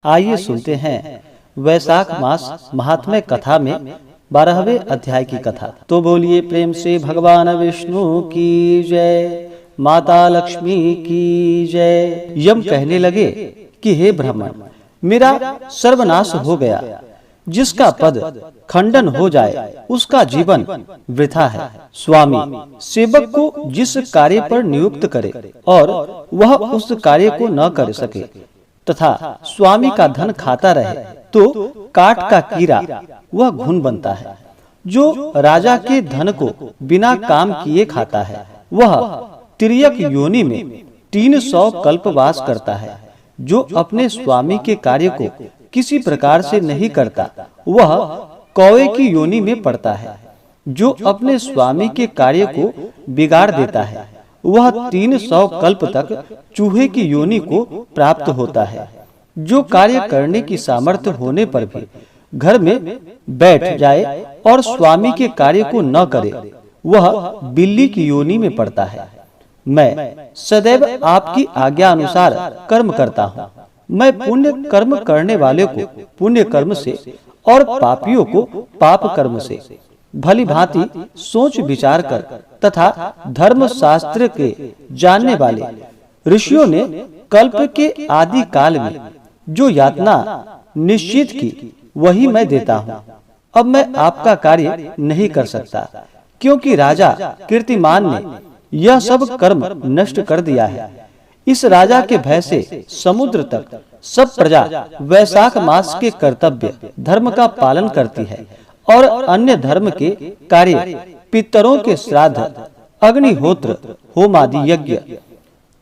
आइए सुनते हैं वैशाख मास महात्म्य कथा में 12वें अध्याय की कथा। तो बोलिए प्रेम से भगवान विष्णु की जय, माता लक्ष्मी की जय। यम कहने लगे कि हे ब्राह्मण, मेरा सर्वनाश हो गया। जिसका पद खंडन हो जाए उसका जीवन वृथा है। स्वामी सेवक को जिस कार्य पर नियुक्त करे और वह उस कार्य को न कर सके तथा स्वामी का धन खाता रहे तो काट का कीड़ा वह घुन बनता है। जो राजा के धन को बिना काम किए खाता है वह तिर्यक योनि में 300 कल्पवास करता है। जो अपने स्वामी के कार्य को किसी प्रकार से नहीं करता वह कौवे की योनि में पड़ता है। जो अपने स्वामी के कार्य को बिगाड़ देता है वह 300 कल्प तक चूहे की योनि को प्राप्त होता है। जो कार्य करने की सामर्थ्य होने पर भी घर में बैठ जाए और स्वामी के कार्य को न करे वह बिल्ली की योनि में पड़ता है। मैं सदैव आपकी आज्ञा अनुसार कर्म करता हूँ। मैं पुण्य कर्म करने वाले को पुण्य कर्म से और पापियों को पाप कर्म से भली भांति सोच विचार कर तथा धर्म शास्त्र के जानने वाले ऋषियों ने कल्प के आदि काल में जो यातना निश्चित की वही मैं देता हूँ। अब मैं आपका कार्य नहीं कर सकता क्योंकि राजा कीर्तिमान ने यह सब कर्म नष्ट कर दिया है। इस राजा के भय से समुद्र तक सब प्रजा वैशाख मास के कर्तव्य धर्म का पालन करती है और अन्य धर्म के कार्य पितरों के श्राद्ध, अग्निहोत्र, होमादि यज्ञ,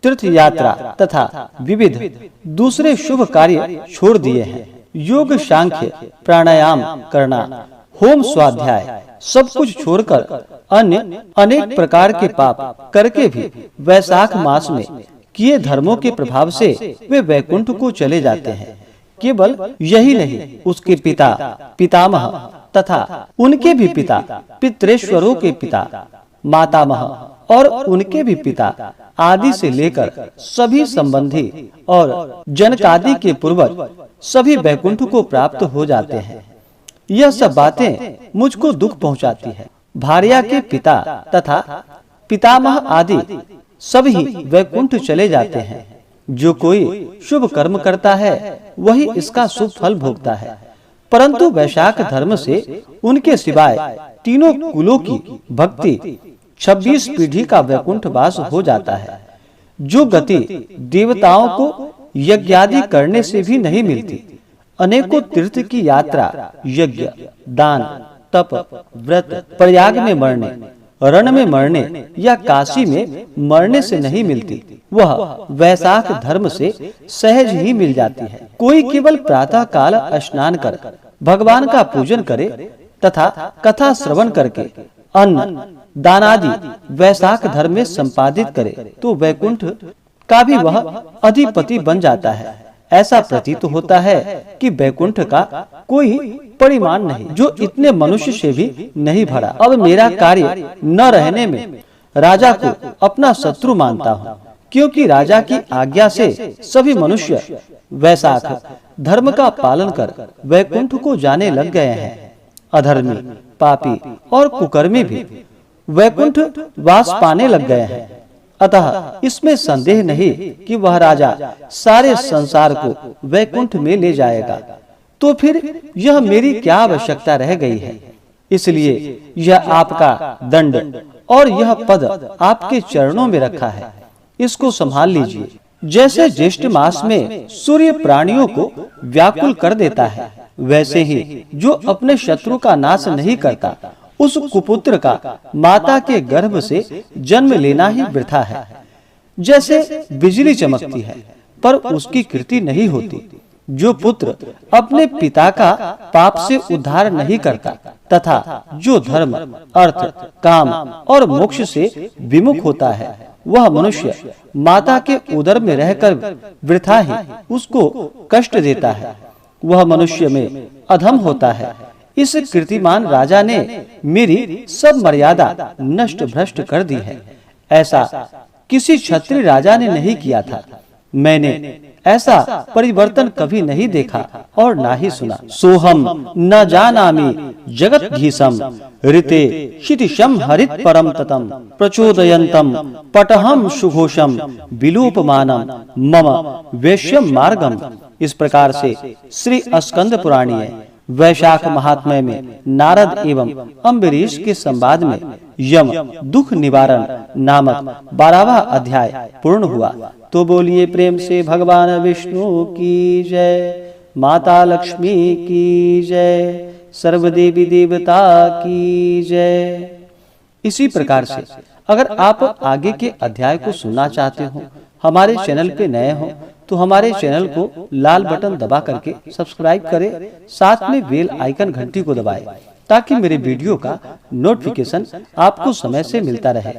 तीर्थ यात्रा तथा विविध दूसरे शुभ कार्य छोड़ दिए हैं। योग, सांख्य, प्राणायाम करना, होम, स्वाध्याय सब कुछ छोड़कर अन्य अनेक प्रकार के पाप करके भी वैशाख मास में किए धर्मों के प्रभाव से वे वैकुंठ को चले जाते हैं। केवल यही नहीं, उसके पिता, पितामह तथा उनके भी पिता, पितरेश्वरों के पिता, मातामह और उनके भी पिता आदि से लेकर सभी संबंधी और जनकादि के पूर्वज सभी वैकुंठ को प्राप्त हो जाते हैं। यह सब बातें मुझको दुख पहुंचाती है। भार्या के पिता तथा पितामह आदि सभी वैकुंठ चले जाते हैं। जो कोई शुभ कर्म करता है वही इसका शुभ फल भोगता है। परंतु वैशाख धर्म से उनके सिवाय तीनों कुलों की भक्ति 26 पीढ़ी का वैकुंठ वास हो जाता है। जो गति देवताओं को यज्ञादि करने से भी नहीं मिलती। अनेकों तीर्थ की यात्रा, यज्ञ, दान, तप, व्रत, प्रयाग में मरने, रण में मरने या काशी में मरने से नहीं मिलती, वह वैशाख धर्म से सहज ही मिल जाती है। कोई केवल प्रातः काल स्नान कर भगवान का पूजन करे तथा कथा श्रवण करके अन्न दान आदि वैशाख धर्म में संपादित करे तो वैकुंठ का भी वह अधिपति बन जाता है। ऐसा प्रतीत होता है कि वैकुंठ का कोई परिमाण नहीं, जो इतने मनुष्य से भी नहीं भरा। अब मेरा कार्य न रहने में राजा को अपना शत्रु मानता हूँ, क्योंकि राजा की आज्ञा से सभी मनुष्य वैशाख धर्म का पालन कर वैकुंठ को जाने लग गए हैं। अधर्मी, पापी और कुकर्मी भी वैकुंठ वास पाने लग गए हैं। अतः इसमें संदेह नहीं कि वह राजा सारे संसार को वैकुंठ में ले जाएगा। तो फिर यह मेरी क्या आवश्यकता रह गई है। इसलिए यह आपका दंड और यह पद आपके चरणों में रखा है, इसको संभाल लीजिए। जैसे ज्येष्ठ मास में सूर्य प्राणियों को व्याकुल कर देता है, वैसे ही जो अपने शत्रु का नाश नहीं करता उस कुपुत्र का माता के गर्भ से जन्म लेना ही वृथा है। जैसे बिजली चमकती है पर उसकी कीर्ति नहीं होती। जो पुत्र अपने पिता का पाप से उद्धार नहीं करता तथा जो धर्म, अर्थ, काम और मोक्ष से विमुख होता है वह मनुष्य माता के उदर में रहकर वृथा ही उसको कष्ट देता है। वह मनुष्य में अधम होता है। इस कीर्तिमान राजा ने मेरी सब मर्यादा नष्ट भ्रष्ट कर दी है। ऐसा किसी क्षत्रिय राजा ने नहीं किया था। मैंने ऐसा परिवर्तन कभी नहीं देखा और ना ही सुना। सोहम न जानामि जगद्धीशम ऋते क्षितिशम हरित परम ततम प्रचोदयन्तम पटहम सुघोषम विलोपमानम मम वैश्यम मार्गम। इस प्रकार से श्री स्कंद पुराणीय वैशाख महात्म्य में नारद एवं अम्बरीश के संवाद में यम दुख निवारण नामक 12वां अध्याय पूर्ण हुआ। तो बोलिए प्रेम से भगवान विष्णु की जय, माता लक्ष्मी की जय, सर्वदेवी देवता की जय। इसी प्रकार से अगर आप आगे के अध्याय को सुनना चाहते हो, हमारे चैनल पे नए हो तो हमारे चैनल को लाल बटन दबा करके सब्सक्राइब करें, साथ में बेल आइकन घंटी को दबाएं ताकि मेरे वीडियो का नोटिफिकेशन आपको समय से मिलता रहे।